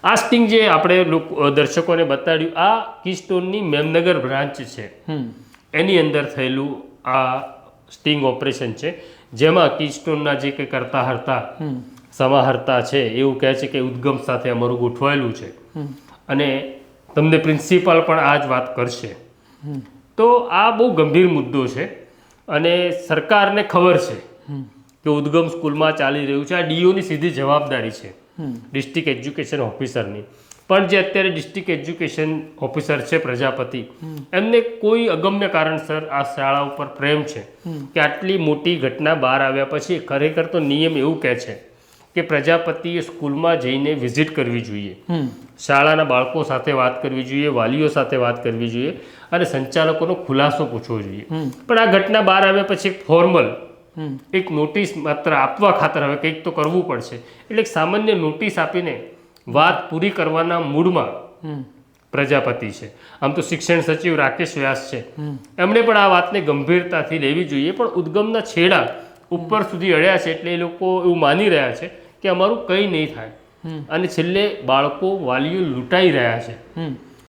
આ સ્ટિંગ જે આપણે દર્શકોને બતાડ્યું આ કીસ્ટોનની મેમનગર બ્રાન્ચ છે એની અંદર થયેલું આ સ્ટિંગ ઓપરેશન છે, જેમાં કીસ્ટોનના જે કંઈ કરતા હરતા સમાહર્તા છે એવું કહે છે કે ઉદ્ગમ સાથે અમારું ગોઠવાયેલું છે અને તમને પ્રિન્સિપાલ પણ આ જ વાત કરશે. તો આ બહુ ગંભીર મુદ્દો છે અને સરકારને ખબર છે કે ઉદ્ગમ સ્કૂલમાં ચાલી રહ્યું છે. આ ડીઓની સીધી જવાબદારી છે, ડિસ્ટ્રિક્ટ એજ્યુકેશન ઓફિસરની. પણ જે અત્યારે ડિસ્ટ્રિક્ટ એજ્યુકેશન ઓફિસર છે પ્રજાપતિ, એમને કોઈ અગમ્ય કારણસર આ શાળા ઉપર પ્રેમ છે કે આટલી મોટી ઘટના બહાર આવ્યા પછી ખરેખર તો નિયમ એવું કહે છે કે પ્રજાપતિએ સ્કૂલમાં જઈને વિઝિટ કરવી જોઈએ, શાળાના બાળકો સાથે વાત કરવી જોઈએ, વાલીઓ સાથે વાત કરવી જોઈએ અને સંચાલકોનો ખુલાસો પૂછવો જોઈએ. પણ આ ઘટના બહાર આવ્યા પછી એક ફોર્મલ એક નોટિસ માત્ર આપવા ખાતર હવે કંઈક તો કરવું પડશે એટલે એક સામાન્ય નોટિસ આપીને વાત પૂરી કરવાના મૂડમાં પ્રજાપતિ છે. આમ તો શિક્ષણ સચિવ રાકેશ વ્યાસ છે, એમણે પણ આ વાતને ગંભીરતાથી લેવી જોઈએ, પણ ઉદ્ગમના છેડા ઉપર સુધી અડ્યા છે એટલે એ લોકો એવું માની રહ્યા છે કે અમારું કંઈ નહીં થાય અને છેલ્લે બાળકો વાલીઓ લૂંટાઈ રહ્યા છે.